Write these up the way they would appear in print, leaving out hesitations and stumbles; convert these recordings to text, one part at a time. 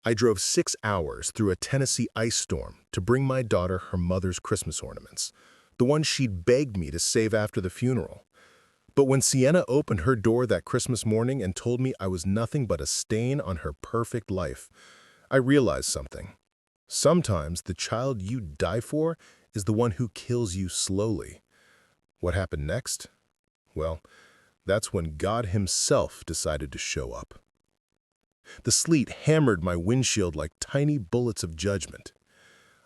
I drove 6 hours through a Tennessee ice storm to bring my daughter her mother's Christmas ornaments, the ones she'd begged me to save after the funeral. But when Sienna opened her door that Christmas morning and told me I was nothing but a stain on her perfect life, I realized something. Sometimes the child you die for is the one who kills you slowly. What happened next? Well, that's when God himself decided to show up. The sleet hammered my windshield like tiny bullets of judgment.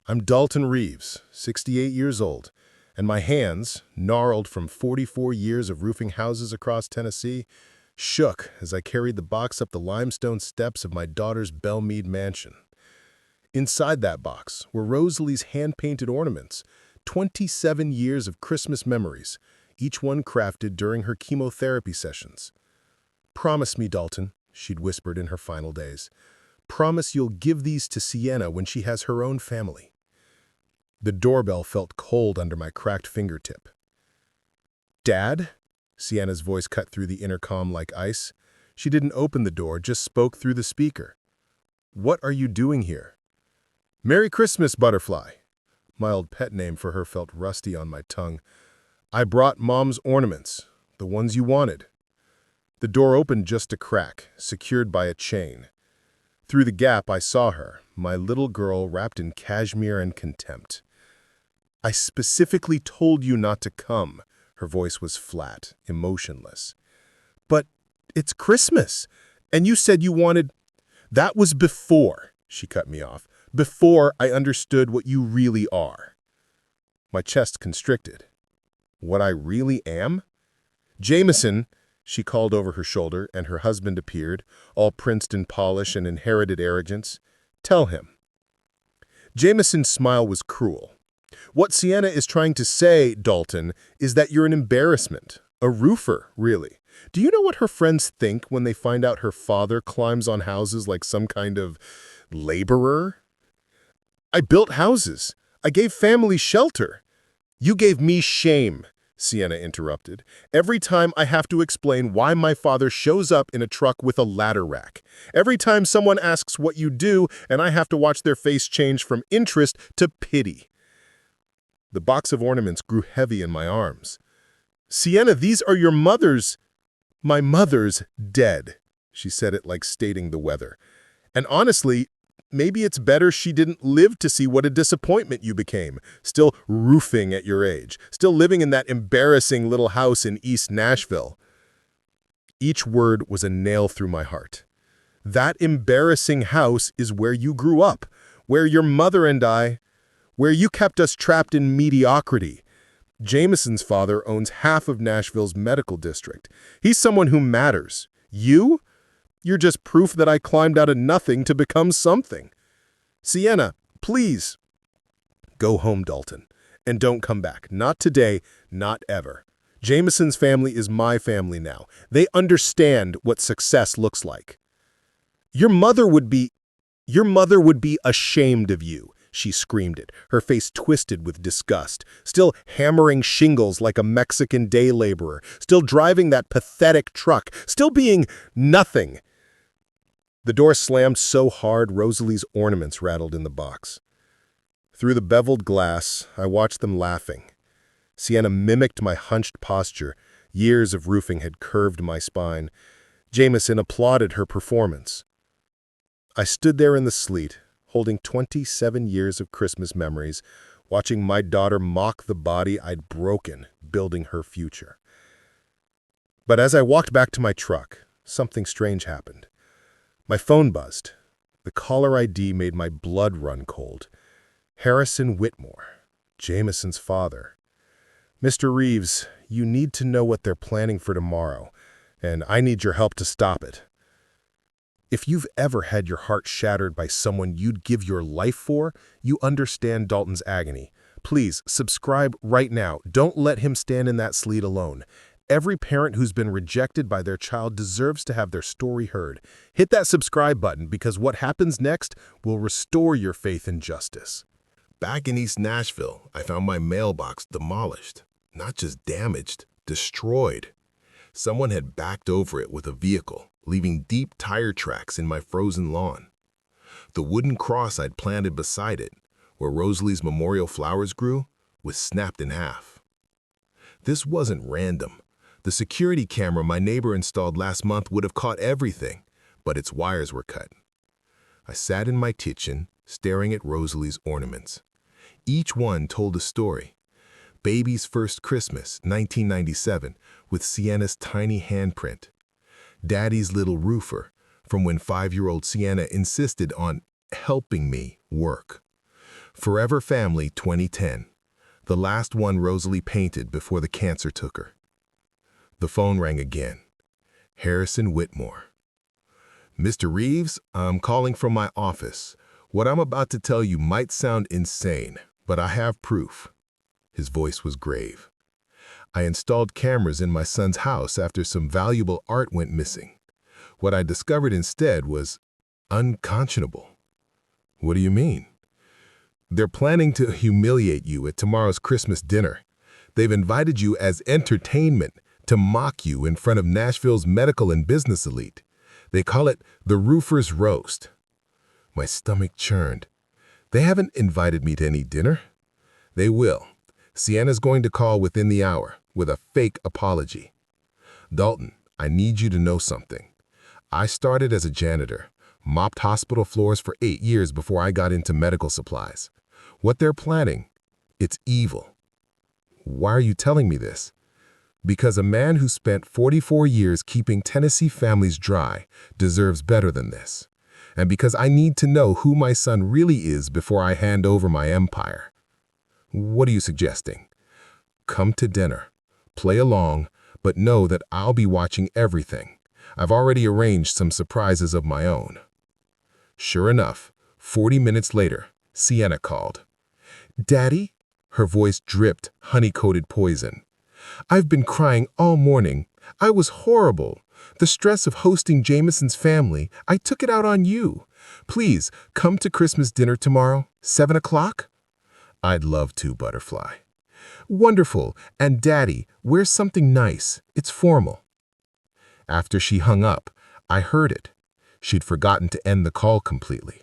I'm Dalton Reeves, 68 years old, and my hands, gnarled from 44 years of roofing houses across Tennessee, shook as I carried the box up the limestone steps of my daughter's Belmead mansion. Inside that box were Rosalie's hand-painted ornaments, 27 years of Christmas memories, each one crafted during her chemotherapy sessions. "Promise me, Dalton," she'd whispered in her final days. "Promise you'll give these to Sienna when she has her own family." The doorbell felt cold under my cracked fingertip. "Dad?" Sienna's voice cut through the intercom like ice. She didn't open the door, just spoke through the speaker. "What are you doing here?" "Merry Christmas, Butterfly." My old pet name for her felt rusty on my tongue. "I brought Mom's ornaments, the ones you wanted." The door opened just a crack, secured by a chain. Through the gap I saw her, my little girl wrapped in cashmere and contempt. "I specifically told you not to come." Her voice was flat, emotionless. "But it's Christmas, and you said you wanted—" "That was before," she cut me off, "before I understood what you really are." My chest constricted. What I really am? "Jameson," she called over her shoulder, and her husband appeared, all Princeton polish and inherited arrogance. "Tell him." Jameson's smile was cruel. "What Sienna is trying to say, Dalton, is that you're an embarrassment. A roofer, really. Do you know what her friends think when they find out her father climbs on houses like some kind of laborer?" "I built houses. I gave families shelter." "You gave me shame," Sienna interrupted. "Every time I have to explain why my father shows up in a truck with a ladder rack. Every time someone asks what you do, and I have to watch their face change from interest to pity." The box of ornaments grew heavy in my arms. "Sienna, these are your mother's—" "My mother's dead," she said it like stating the weather. "And honestly, maybe it's better she didn't live to see what a disappointment you became, still roofing at your age, still living in that embarrassing little house in East Nashville." Each word was a nail through my heart. That embarrassing house is where you grew up, where your mother and where you kept us trapped in mediocrity. Jameson's father owns half of Nashville's medical district. He's someone who matters. You're just proof that I climbed out of nothing to become something. Sienna, please. Go home, Dalton, and don't come back. Not today, not ever. Jameson's family is my family now. They understand what success looks like. Your mother would be ashamed of you," she screamed it, her face twisted with disgust, still hammering shingles like a Mexican day laborer, still driving that pathetic truck, still being nothing. The door slammed so hard Rosalie's ornaments rattled in the box. Through the beveled glass, I watched them laughing. Sienna mimicked my hunched posture. Years of roofing had curved my spine. Jameson applauded her performance. I stood there in the sleet, holding 27 years of Christmas memories, watching my daughter mock the body I'd broken, building her future. But as I walked back to my truck, something strange happened. My phone buzzed. The caller ID made my blood run cold. Harrison Whitmore, Jameson's father. "Mr. Reeves, you need to know what they're planning for tomorrow, and I need your help to stop it." If you've ever had your heart shattered by someone you'd give your life for, you understand Dalton's agony. Please, subscribe right now. Don't let him stand in that sleet alone. Every parent who's been rejected by their child deserves to have their story heard. Hit that subscribe button because what happens next will restore your faith in justice. Back in East Nashville, I found my mailbox demolished. Not just damaged, destroyed. Someone had backed over it with a vehicle, leaving deep tire tracks in my frozen lawn. The wooden cross I'd planted beside it, where Rosalie's memorial flowers grew, was snapped in half. This wasn't random. The security camera my neighbor installed last month would have caught everything, but its wires were cut. I sat in my kitchen, staring at Rosalie's ornaments. Each one told a story. Baby's first Christmas, 1997, with Sienna's tiny handprint. Daddy's little roofer, from when 5-year-old Sienna insisted on helping me work. Forever Family, 2010, the last one Rosalie painted before the cancer took her. The phone rang again. Harrison Whitmore. Mr. Reeves, I'm calling from my office. What I'm about to tell you might sound insane, but I have proof. His voice was grave. I installed cameras in my son's house after some valuable art went missing. What I discovered instead was unconscionable. What do you mean? They're planning to humiliate you at tomorrow's Christmas dinner. They've invited you as entertainment to mock you in front of Nashville's medical and business elite. They call it the Roofer's Roast. My stomach churned. They haven't invited me to any dinner. They will. Sienna's going to call within the hour with a fake apology. Dalton, I need you to know something. I started as a janitor, mopped hospital floors for 8 years before I got into medical supplies. What they're planning, it's evil. Why are you telling me this? Because a man who spent 44 years keeping Tennessee families dry deserves better than this. And because I need to know who my son really is before I hand over my empire. What are you suggesting? Come to dinner, play along, but know that I'll be watching everything. I've already arranged some surprises of my own. Sure enough, 40 minutes later, Sienna called. Daddy? Her voice dripped honey-coated poison. I've been crying all morning. I was horrible. The stress of hosting Jameson's family, I took it out on you. Please, come to Christmas dinner tomorrow, 7 o'clock? I'd love to, Butterfly. Wonderful. And Daddy, wear something nice. It's formal. After she hung up, I heard it. She'd forgotten to end the call completely.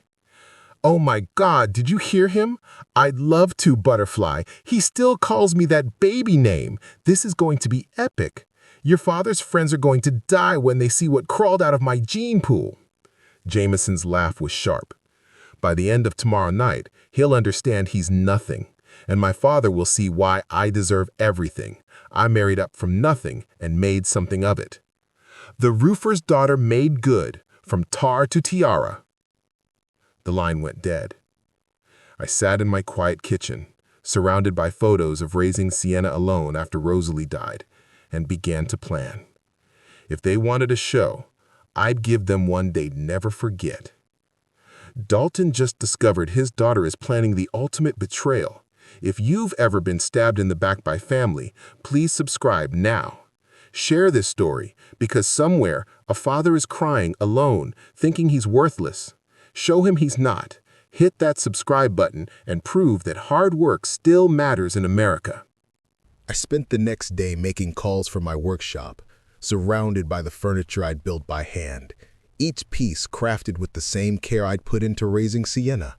Oh my God, did you hear him? I'd love to, Butterfly. He still calls me that baby name. This is going to be epic. Your father's friends are going to die when they see what crawled out of my gene pool. Jameson's laugh was sharp. By the end of tomorrow night, he'll understand he's nothing, and my father will see why I deserve everything. I married up from nothing and made something of it. The roofer's daughter made good, from tar to tiara. The line went dead. I sat in my quiet kitchen, surrounded by photos of raising Sienna alone after Rosalie died, and began to plan. If they wanted a show, I'd give them one they'd never forget. Dalton just discovered his daughter is planning the ultimate betrayal. If you've ever been stabbed in the back by family, please subscribe now. Share this story, because somewhere a father is crying alone, thinking he's worthless. Show him he's not. Hit that subscribe button and prove that hard work still matters in America. I spent the next day making calls from my workshop, surrounded by the furniture I'd built by hand, each piece crafted with the same care I'd put into raising Sienna.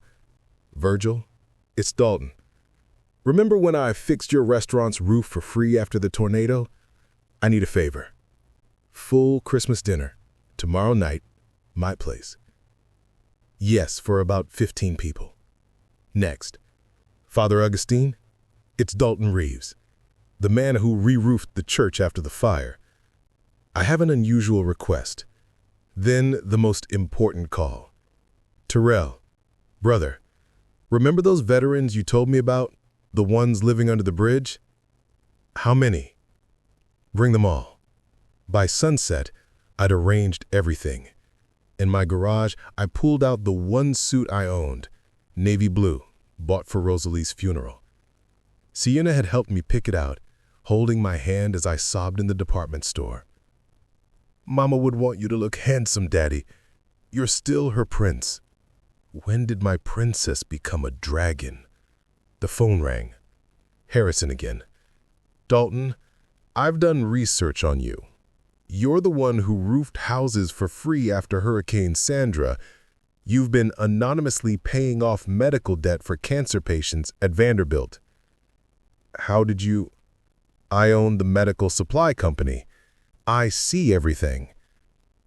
Virgil, it's Dalton. Remember when I fixed your restaurant's roof for free after the tornado? I need a favor. Full Christmas dinner, tomorrow night, my place. Yes, for about 15 people. Next, Father Augustine, it's Dalton Reeves, the man who re-roofed the church after the fire. I have an unusual request. Then the most important call. Terrell, brother, remember those veterans you told me about? The ones living under the bridge? How many? Bring them all. By sunset, I'd arranged everything. In my garage, I pulled out the one suit I owned, navy blue, bought for Rosalie's funeral. Sienna had helped me pick it out, holding my hand as I sobbed in the department store. Mama would want you to look handsome, Daddy. You're still her prince. When did my princess become a dragon? The phone rang. Harrison again. Dalton, I've done research on you. You're the one who roofed houses for free after Hurricane Sandra, You've been anonymously paying off medical debt for cancer patients at Vanderbilt. How did you... I own the medical supply company. I see everything.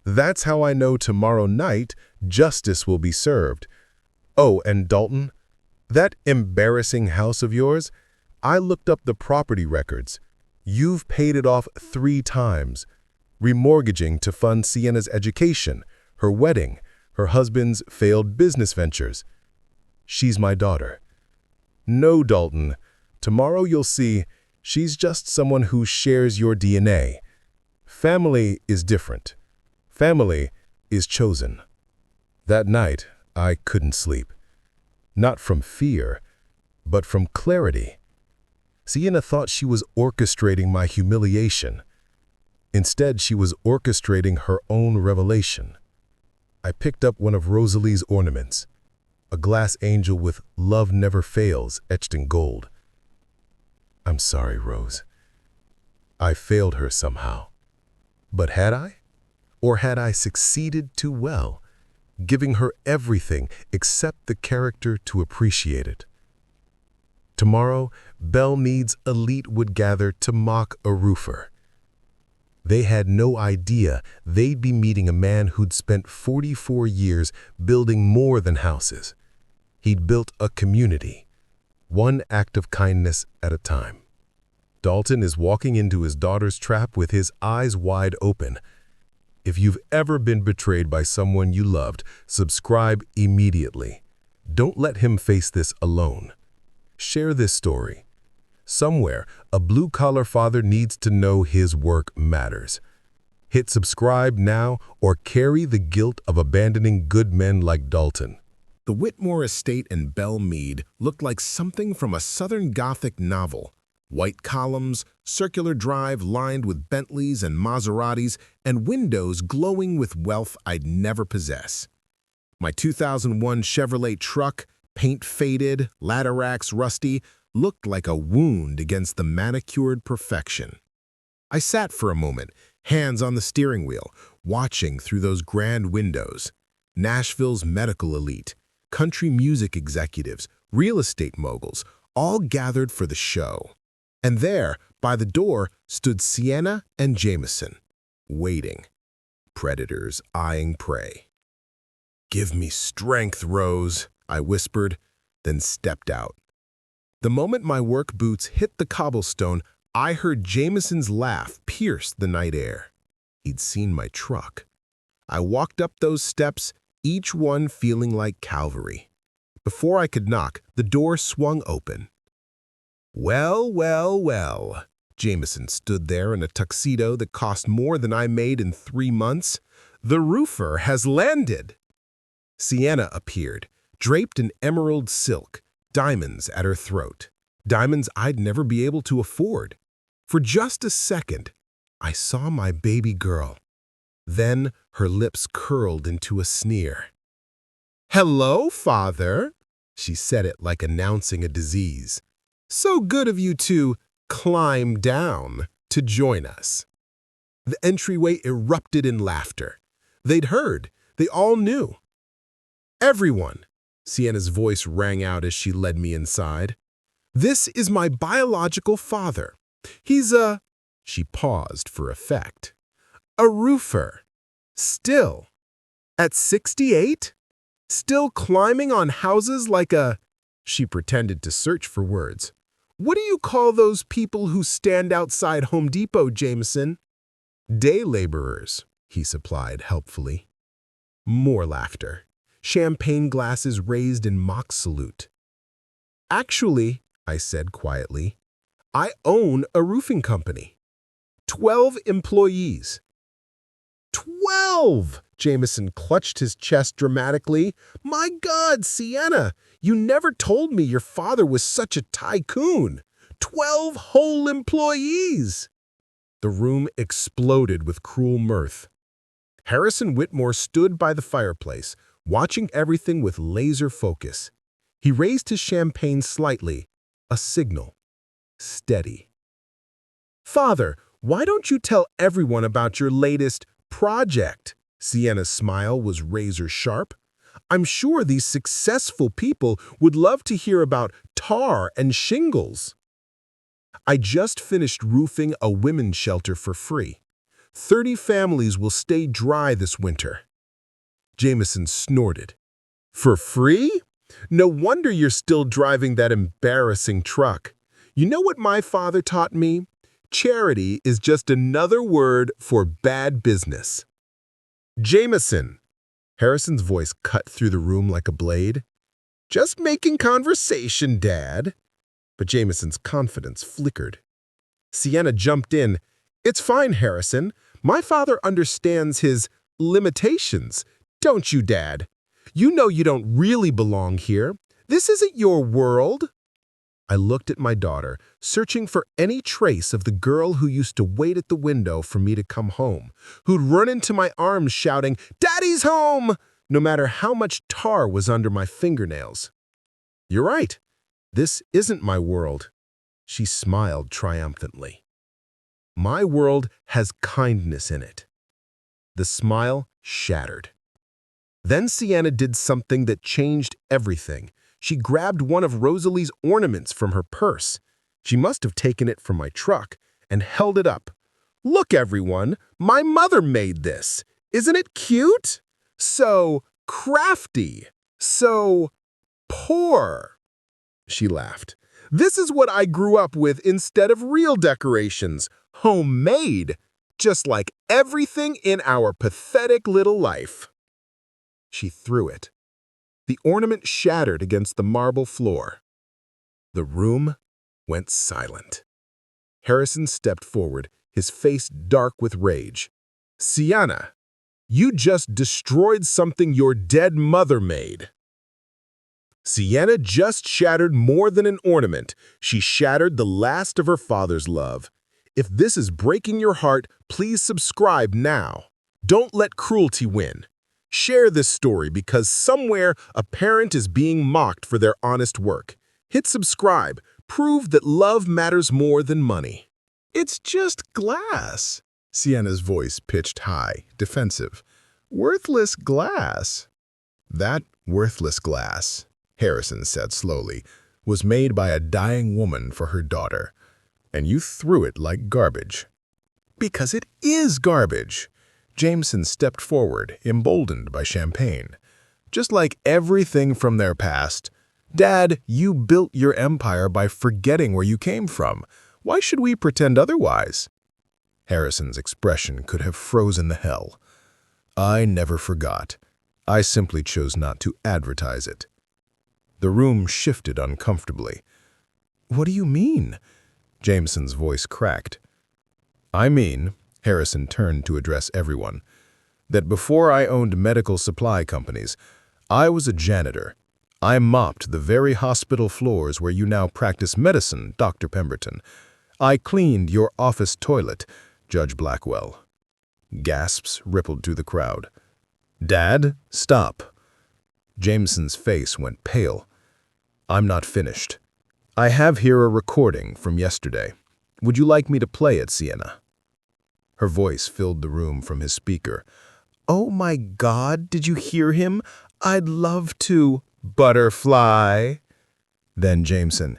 That's how I know tomorrow night justice will be served. Oh, and Dalton, that embarrassing house of yours, I looked up the property records. You've paid it off 3 times, remortgaging to fund Sienna's education, her wedding, her husband's failed business ventures. She's my daughter. No, Dalton, tomorrow you'll see she's just someone who shares your DNA. Family is different. Family is chosen. That night, I couldn't sleep. Not from fear, but from clarity. Sienna thought she was orchestrating my humiliation. Instead, she was orchestrating her own revelation. I picked up one of Rosalie's ornaments, a glass angel with "Love Never Fails" etched in gold. I'm sorry, Rose. I failed her somehow. But had I? Or had I succeeded too well, giving her everything except the character to appreciate it? Tomorrow, Belle Meade's elite would gather to mock a roofer. They had no idea they'd be meeting a man who'd spent 44 years building more than houses. He'd built a community, one act of kindness at a time. Dalton is walking into his daughter's trap with his eyes wide open. If you've ever been betrayed by someone you loved, subscribe immediately. Don't let him face this alone. Share this story. Somewhere, a blue-collar father needs to know his work matters. Hit subscribe now or carry the guilt of abandoning good men like Dalton. The Whitmore estate in Belle Meade looked like something from a Southern Gothic novel. White columns, circular drive lined with Bentleys and Maseratis, and windows glowing with wealth I'd never possess. My 2001 Chevrolet truck, paint faded, ladder racks rusty, looked like a wound against the manicured perfection. I sat for a moment, hands on the steering wheel, watching through those grand windows. Nashville's medical elite, country music executives, real estate moguls, all gathered for the show. And there, by the door, stood Sienna and Jameson, waiting. Predators eyeing prey. "Give me strength, Rose," I whispered, then stepped out. The moment my work boots hit the cobblestone, I heard Jameson's laugh pierce the night air. He'd seen my truck. I walked up those steps, each one feeling like Calvary. Before I could knock, the door swung open. Well, well, well. Jameson stood there in a tuxedo that cost more than I made in 3 months. The roofer has landed. Sienna appeared, draped in emerald silk, diamonds at her throat, diamonds I'd never be able to afford. For just a second, I saw my baby girl. Then her lips curled into a sneer. "Hello, Father," she said it like announcing a disease. "So good of you to climb down to join us." The entryway erupted in laughter. They'd heard. They all knew. "Everyone," Sienna's voice rang out as she led me inside. "This is my biological father. He's a..." She paused for effect. "A roofer. Still. At 68? Still climbing on houses like a..." She pretended to search for words. "What do you call those people who stand outside Home Depot, Jameson?" "Day laborers," he supplied helpfully. More laughter. Champagne glasses raised in mock salute. "Actually," I said quietly, "I own a roofing company. 12 employees." 12! Jameson clutched his chest dramatically. "My God, Sienna, you never told me your father was such a tycoon. 12 whole employees!" The room exploded with cruel mirth. Harrison Whitmore stood by the fireplace, watching everything with laser focus. He raised his champagne slightly, a signal. Steady. "Father, why don't you tell everyone about your latest project?" Sienna's smile was razor sharp. I'm sure these successful people would love to hear about tar and shingles. I just finished roofing a women's shelter for free. 30 families will stay dry this winter. Jameson snorted. For free? No wonder you're still driving that embarrassing truck. You know what my father taught me? Charity is just another word for bad business. Jameson. Harrison's voice cut through the room like a blade. Just making conversation, Dad. But Jameson's confidence flickered. Sienna jumped in. It's fine, Harrison. My father understands his limitations. Don't you, Dad? You know you don't really belong here. This isn't your world. I looked at my daughter, searching for any trace of the girl who used to wait at the window for me to come home, who'd run into my arms shouting, "Daddy's home!" no matter how much tar was under my fingernails. You're right. This isn't my world. She smiled triumphantly. My world has kindness in it. The smile shattered. Then Sienna did something that changed everything. She grabbed one of Rosalie's ornaments from her purse. She must have taken it from my truck and held it up. Look, everyone, my mother made this. Isn't it cute? So crafty. So poor. She laughed. This is what I grew up with instead of real decorations. Homemade. Just like everything in our pathetic little life. She threw it. The ornament shattered against the marble floor. The room went silent. Harrison stepped forward, his face dark with rage. Sienna, you just destroyed something your dead mother made. Sienna just shattered more than an ornament. She shattered the last of her father's love. If this is breaking your heart, please subscribe now. Don't let cruelty win. Share this story because somewhere a parent is being mocked for their honest work. Hit subscribe. Prove that love matters more than money. It's just glass. Sienna's voice pitched high, defensive. Worthless glass. That worthless glass, Harrison said slowly, was made by a dying woman for her daughter. And you threw it like garbage. Because it is garbage. Jameson stepped forward, emboldened by champagne. Just like everything from their past, Dad, you built your empire by forgetting where you came from. Why should we pretend otherwise? Harrison's expression could have frozen the hell. I never forgot. I simply chose not to advertise it. The room shifted uncomfortably. What do you mean? Jameson's voice cracked. I mean, Harrison turned to address everyone, that before I owned medical supply companies, I was a janitor. I mopped the very hospital floors where you now practice medicine, Dr. Pemberton. I cleaned your office toilet, Judge Blackwell. Gasps rippled through the crowd. Dad, stop. Jameson's face went pale. I'm not finished. I have here a recording from yesterday. Would you like me to play it, Sienna? Her voice filled the room from his speaker. Oh my God, did you hear him? I'd love to. Butterfly. Then Jameson,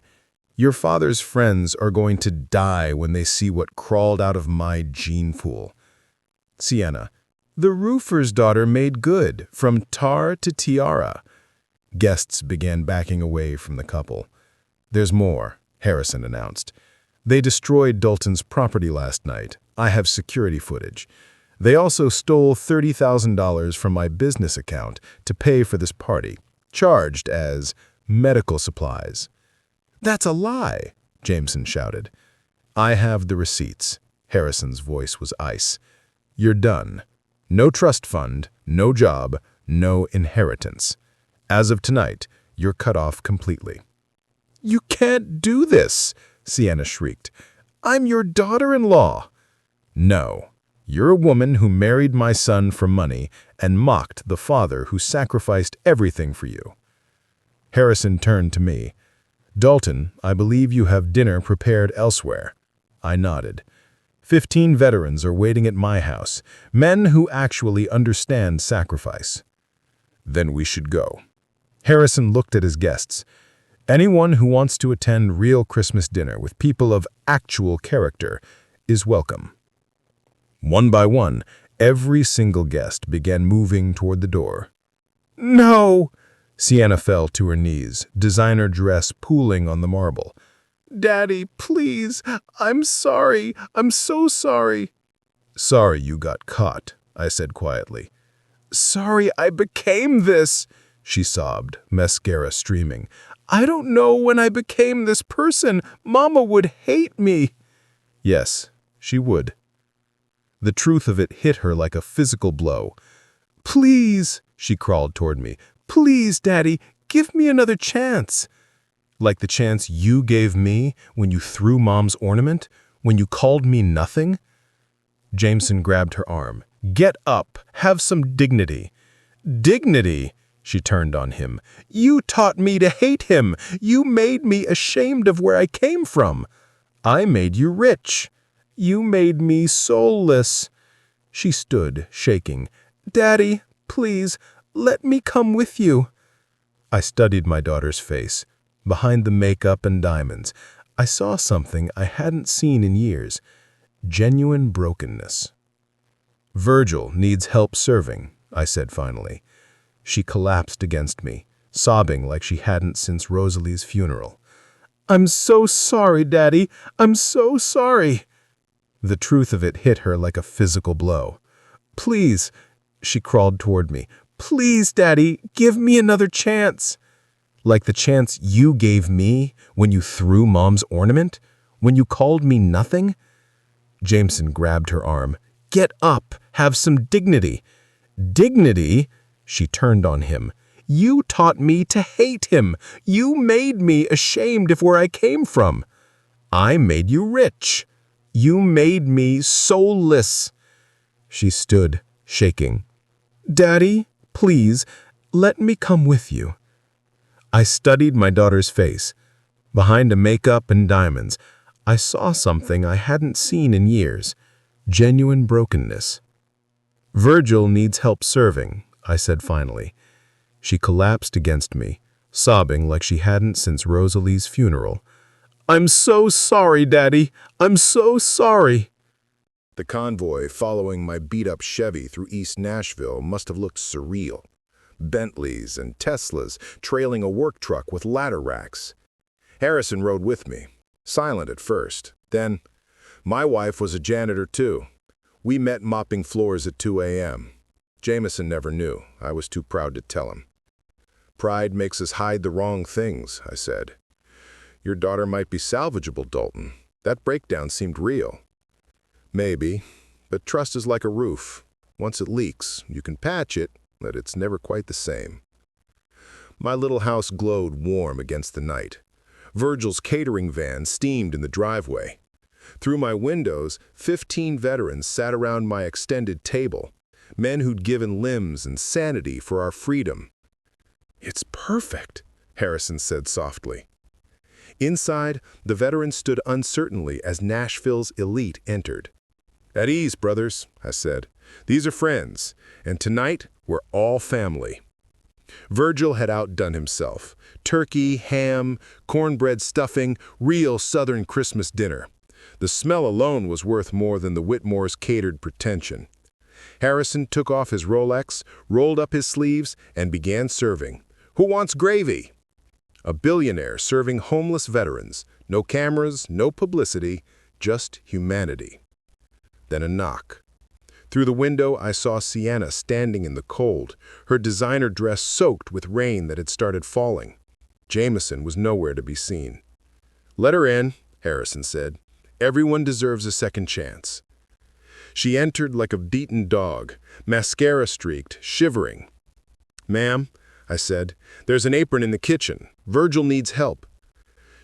your father's friends are going to die when they see what crawled out of my gene pool. Sienna, the roofer's daughter made good, from tar to tiara. Guests began backing away from the couple. There's more, Harrison announced. They destroyed Dalton's property last night. I have security footage. They also stole $30,000 from my business account to pay for this party, charged as medical supplies. That's a lie, Jameson shouted. I have the receipts. Harrison's voice was ice. You're done. No trust fund, no job, no inheritance. As of tonight, you're cut off completely. You can't do this, Sienna shrieked. I'm your daughter-in-law. No, you're a woman who married my son for money and mocked the father who sacrificed everything for you. Harrison turned to me. Dalton, I believe you have dinner prepared elsewhere. I nodded. 15 veterans are waiting at my house, men who actually understand sacrifice. Then we should go. Harrison looked at his guests. Anyone who wants to attend real Christmas dinner with people of actual character is welcome. One by one, every single guest began moving toward the door. No! Sienna fell to her knees, designer dress pooling on the marble. Daddy, please, I'm sorry. I'm so sorry. Sorry you got caught, I said quietly. Sorry I became this, she sobbed, mascara streaming. I don't know when I became this person. Mama would hate me. Yes, she would. The truth of it hit her like a physical blow. Please, she crawled toward me. Please, Daddy, give me another chance. Like the chance you gave me when you threw Mom's ornament? When you called me nothing? Jameson grabbed her arm. Get up. Have some dignity. Dignity? She turned on him. You taught me to hate him. You made me ashamed of where I came from. I made you rich. You made me soulless. She stood, shaking. Daddy, please, let me come with you. I studied my daughter's face. Behind the makeup and diamonds, I saw something I hadn't seen in years. Genuine brokenness. Virgil needs help serving, I said finally. She collapsed against me, sobbing like she hadn't since Rosalie's funeral. I'm so sorry, Daddy. I'm so sorry. The truth of it hit her like a physical blow. Please, she crawled toward me. Please, Daddy, give me another chance. Like the chance you gave me when you threw Mom's ornament? When you called me nothing? Jameson grabbed her arm. Get up. Have some dignity. Dignity? She turned on him. You taught me to hate him. You made me ashamed of where I came from. I made you rich. You made me soulless. She stood, shaking. Daddy, please, let me come with you. I studied my daughter's face. Behind the makeup and diamonds, I saw something I hadn't seen in years. Genuine brokenness. Virgil needs help serving, I said finally. She collapsed against me, sobbing like she hadn't since Rosalie's funeral. I'm so sorry, Daddy. I'm so sorry. The convoy following my beat-up Chevy through East Nashville must have looked surreal. Bentleys and Teslas trailing a work truck with ladder racks. Harrison rode with me, silent at first. Then, my wife was a janitor too. We met mopping floors at 2 a.m. Jameson never knew. I was too proud to tell him. Pride makes us hide the wrong things, I said. Your daughter might be salvageable, Dalton. That breakdown seemed real. Maybe, but trust is like a roof. Once it leaks, you can patch it, but it's never quite the same. My little house glowed warm against the night. Virgil's catering van steamed in the driveway. Through my windows, 15 veterans sat around my extended table, men who'd given limbs and sanity for our freedom. It's perfect, Harrison said softly. Inside, the veterans stood uncertainly as Nashville's elite entered. At ease, brothers, I said. These are friends, and tonight we're all family. Virgil had outdone himself. Turkey, ham, cornbread stuffing, real Southern Christmas dinner. The smell alone was worth more than the Whitmore's catered pretension. Harrison took off his Rolex, rolled up his sleeves, and began serving. Who wants gravy? A billionaire serving homeless veterans. No cameras, no publicity, just humanity. Then a knock. Through the window, I saw Sienna standing in the cold, her designer dress soaked with rain that had started falling. Jameson was nowhere to be seen. Let her in, Harrison said. Everyone deserves a second chance. She entered like a beaten dog, mascara streaked, shivering. Ma'am, I said, there's an apron in the kitchen. Virgil needs help.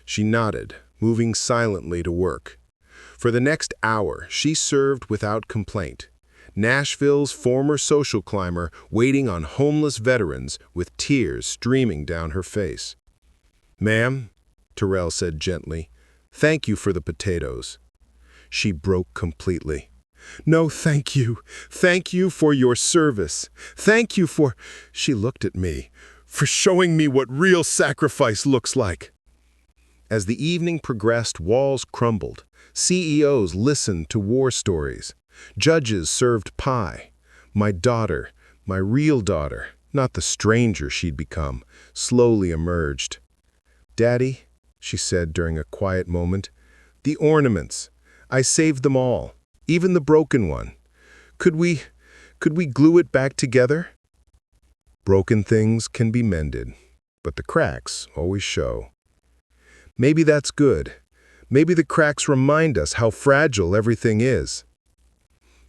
She nodded, moving silently to work. For the next hour, she served without complaint. Nashville's former social climber waiting on homeless veterans with tears streaming down her face. Ma'am, Terrell said gently, thank you for the potatoes. She broke completely. No, thank you. Thank you for your service. Thank you for, she looked at me, for showing me what real sacrifice looks like. As the evening progressed, walls crumbled. CEOs listened to war stories. Judges served pie. My daughter, my real daughter, not the stranger she'd become, slowly emerged. "Daddy," she said during a quiet moment, "the ornaments. I saved them all, even the broken one. Could we glue it back together?" Broken things can be mended, but the cracks always show. Maybe that's good. Maybe the cracks remind us how fragile everything is.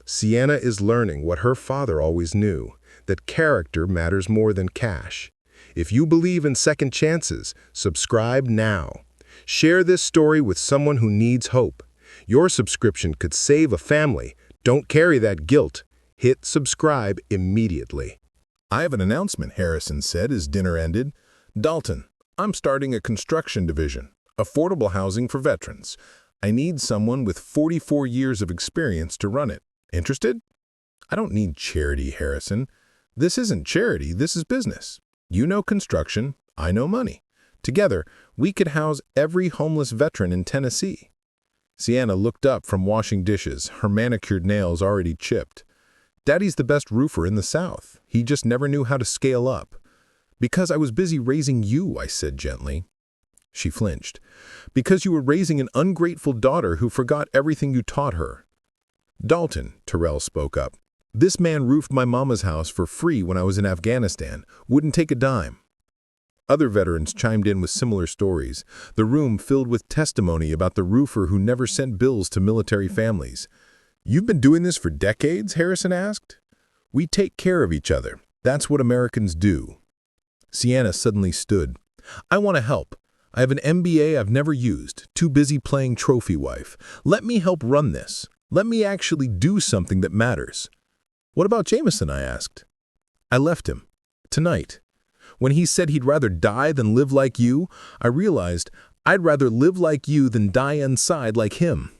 Sienna is learning what her father always knew, that character matters more than cash. If you believe in second chances, subscribe now. Share this story with someone who needs hope. Your subscription could save a family. Don't carry that guilt. Hit subscribe immediately. "I have an announcement," Harrison said as dinner ended. "Dalton, I'm starting a construction division, affordable housing for veterans. I need someone with 44 years of experience to run it. Interested?" "I don't need charity, Harrison. This isn't charity, this is business. You know construction, I know money. Together, we could house every homeless veteran in Tennessee." Sienna looked up from washing dishes, her manicured nails already chipped. "Daddy's the best roofer in the South. He just never knew how to scale up." "Because I was busy raising you," I said gently. She flinched. "Because you were raising an ungrateful daughter who forgot everything you taught her." "Dalton," Terrell spoke up, "this man roofed my mama's house for free when I was in Afghanistan. Wouldn't take a dime." Other veterans chimed in with similar stories, the room filled with testimony about the roofer who never sent bills to military families. "You've been doing this for decades?" Harrison asked. "We take care of each other. That's what Americans do." Sienna suddenly stood. "I want to help. I have an MBA I've never used, too busy playing trophy wife. Let me help run this. Let me actually do something that matters." "What about Jameson?" I asked. "I left him. Tonight. When he said he'd rather die than live like you, I realized I'd rather live like you than die inside like him."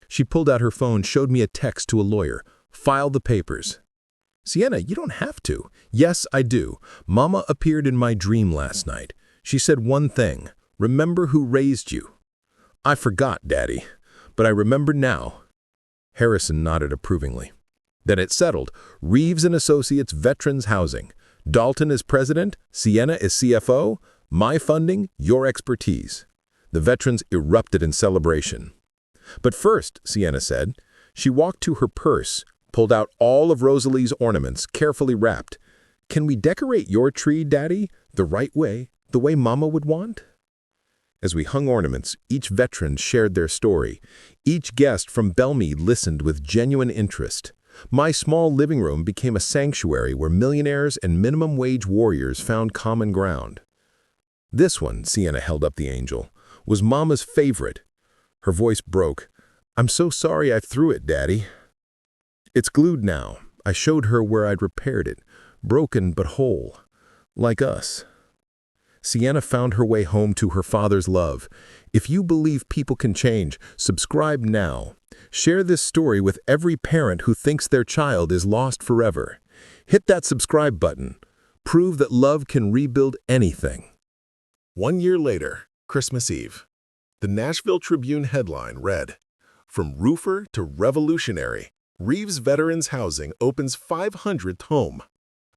She pulled out her phone, showed me a text to a lawyer. "File the papers." "Sienna, you don't have to." "Yes, I do. Mama appeared in my dream last night. She said one thing, 'Remember who raised you.' I forgot, Daddy, but I remember now." Harrison nodded approvingly. "Then it's settled. Reeves and Associates Veterans Housing. Dalton is president, Sienna is CFO, my funding, your expertise." The veterans erupted in celebration. "But first," Sienna said. She walked to her purse, pulled out all of Rosalie's ornaments, carefully wrapped. "Can we decorate your tree, Daddy, the right way, the way Mama would want?" As we hung ornaments, each veteran shared their story. Each guest from Belmead listened with genuine interest. My small living room became a sanctuary where millionaires and minimum wage warriors found common ground. "This one," Sienna held up the angel, "was Mama's favorite." Her voice broke. "I'm so sorry I threw it, Daddy." "It's glued now." I showed her where I'd repaired it. Broken but whole. Like us. Sienna found her way home to her father's love. If you believe people can change, subscribe now. Share this story with every parent who thinks their child is lost forever. Hit that subscribe button. Prove that love can rebuild anything. 1 year later, Christmas Eve. The Nashville Tribune headline read, "From Roofer to Revolutionary, Reeves Veterans Housing opens 500th home."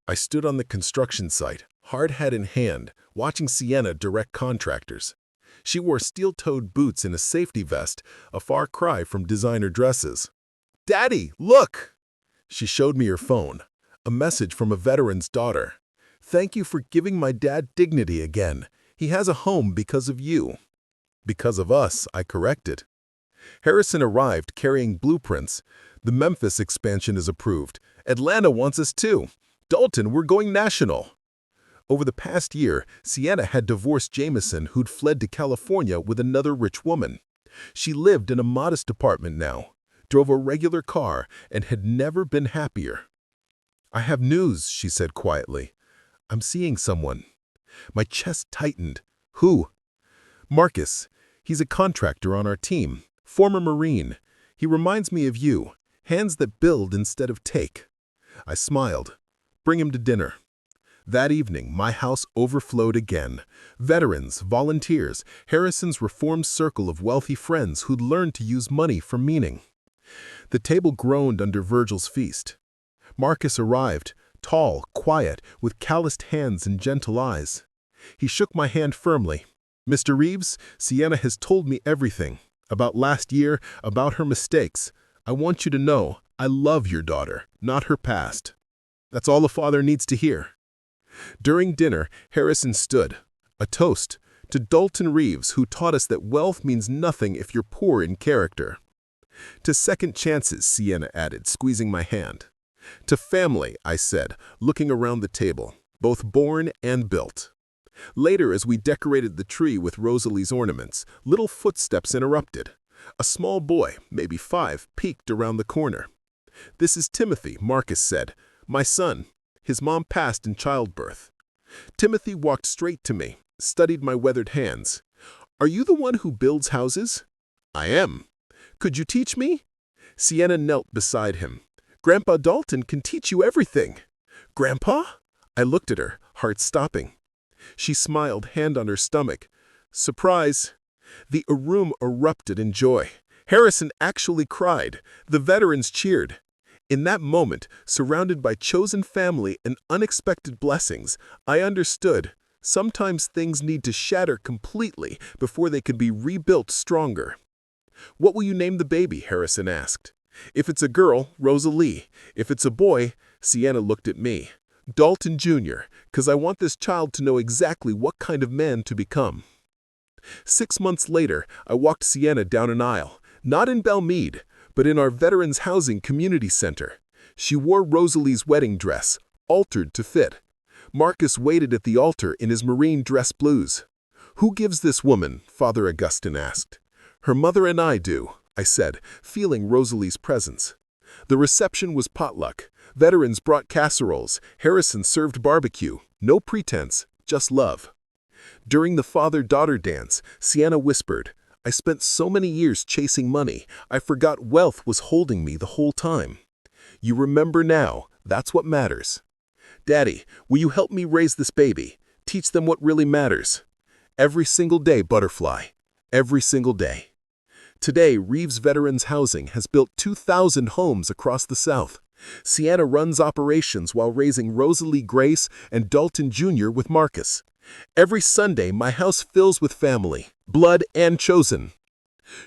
I stood on the construction site, hard hat in hand, watching Sienna direct contractors. She wore steel-toed boots and a safety vest, a far cry from designer dresses. "Daddy, look!" She showed me her phone, a message from a veteran's daughter. "Thank you for giving my dad dignity again. He has a home because of you." "Because of us," I corrected. Harrison arrived carrying blueprints. "The Memphis expansion is approved. Atlanta wants us too. Dalton, we're going national." Over the past year, Sienna had divorced Jameson, who'd fled to California with another rich woman. She lived in a modest apartment now, drove a regular car, and had never been happier. "I have news," she said quietly. "I'm seeing someone." My chest tightened. "Who?" "Marcus. He's a contractor on our team, former Marine. He reminds me of you. Hands that build instead of take. I smiled. Bring him to dinner. That evening, my house overflowed again. Veterans, volunteers, Harrison's reformed circle of wealthy friends who'd learned to use money for meaning. The table groaned under Virgil's feast. Marcus arrived, tall, quiet, with calloused hands and gentle eyes. He shook my hand firmly. "Mr. Reeves, Sienna has told me everything. About last year, about her mistakes. I want you to know, I love your daughter, not her past. That's all a father needs to hear." During dinner, Harrison stood, a toast, to Dalton Reeves, who taught us that wealth means nothing if you're poor in character. "To second chances," Sienna added, squeezing my hand. "To family," I said, looking around the table, both born and built. Later, as we decorated the tree with Rosalie's ornaments, little footsteps interrupted. A small boy, maybe 5, peeked around the corner. "This is Timothy," Marcus said. "My son. His mom passed in childbirth." Timothy walked straight to me, studied my weathered hands. "Are you the one who builds houses?" "I am." "Could you teach me?" Sienna knelt beside him. "Grandpa Dalton can teach you everything." "Grandpa?" I looked at her, heart stopping. She smiled, hand on her stomach. "Surprise." The room erupted in joy. Harrison actually cried. The veterans cheered. In that moment, surrounded by chosen family and unexpected blessings, I understood. Sometimes things need to shatter completely before they can be rebuilt stronger. "What will you name the baby?" Harrison asked. "If it's a girl, Rosalie. If it's a boy," Sienna looked at me, "Dalton Jr., because I want this child to know exactly what kind of man to become." 6 months later, I walked Sienna down an aisle, not in Belmead, but in our Veterans Housing Community Center. She wore Rosalie's wedding dress, altered to fit. Marcus waited at the altar in his marine dress blues. "Who gives this woman?" Father Augustine asked. "Her mother and I do," I said, feeling Rosalie's presence. The reception was potluck. Veterans brought casseroles. Harrison served barbecue. No pretense, just love. During the father-daughter dance, Sienna whispered, "I spent so many years chasing money, I forgot wealth was holding me the whole time." "You remember now, that's what matters." "Daddy, will you help me raise this baby? Teach them what really matters." "Every single day, Butterfly. Every single day." Today, Reeves Veterans Housing has built 2,000 homes across the South. Sienna runs operations while raising Rosalie Grace and Dalton Jr. with Marcus. Every Sunday, my house fills with family, blood and chosen.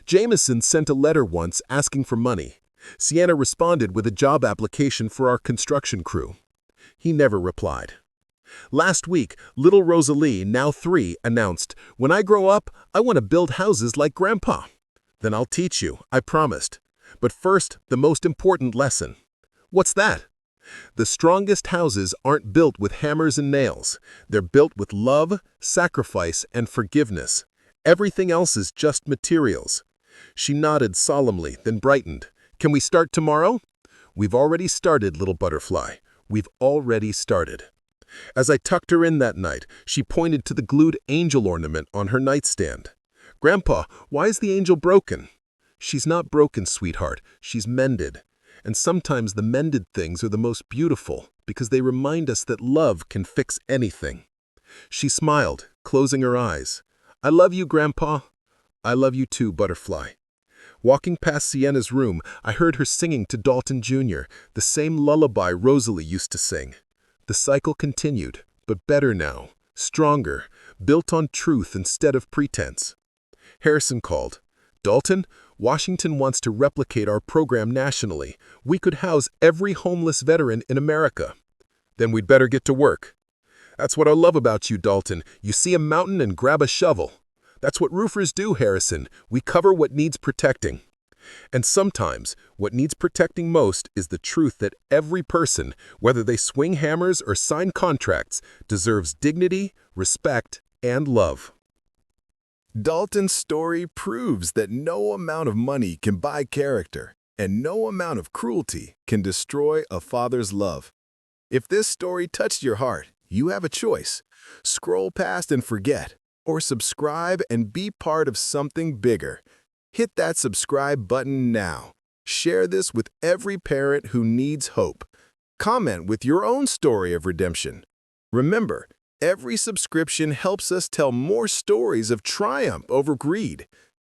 Jameson sent a letter once asking for money. Sienna responded with a job application for our construction crew. He never replied. Last week, little Rosalie, now 3, announced, "When I grow up, I want to build houses like Grandpa." "Then I'll teach you," I promised. But first, the most important lesson. What's that? The strongest houses aren't built with hammers and nails. They're built with love, sacrifice, and forgiveness. Everything else is just materials. She nodded solemnly, then brightened. "Can we start tomorrow?" "We've already started, little butterfly. We've already started." As I tucked her in that night, she pointed to the glued angel ornament on her nightstand. "Grandpa, why is the angel broken?" "She's not broken, sweetheart. She's mended. And sometimes the mended things are the most beautiful because they remind us that love can fix anything." She smiled, closing her eyes. "I love you, Grandpa." "I love you too, Butterfly." Walking past Sienna's room, I heard her singing to Dalton Jr., the same lullaby Rosalie used to sing. The cycle continued, but better now, stronger, built on truth instead of pretense. Harrison called. "Dalton, Washington wants to replicate our program nationally. We could house every homeless veteran in America." "Then we'd better get to work." "That's what I love about you, Dalton. You see a mountain and grab a shovel." "That's what roofers do, Harrison. We cover what needs protecting." And sometimes, what needs protecting most is the truth that every person, whether they swing hammers or sign contracts, deserves dignity, respect, and love. Dalton's story proves that no amount of money can buy character, and no amount of cruelty can destroy a father's love. If this story touched your heart, you have a choice. Scroll past and forget, or subscribe and be part of something bigger. Hit that subscribe button now. Share this with every parent who needs hope. Comment with your own story of redemption. Remember, every subscription helps us tell more stories of triumph over greed.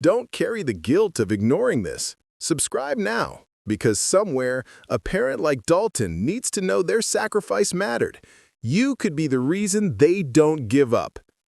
Don't carry the guilt of ignoring this. Subscribe now, because somewhere, a parent like Dalton needs to know their sacrifice mattered. You could be the reason they don't give up.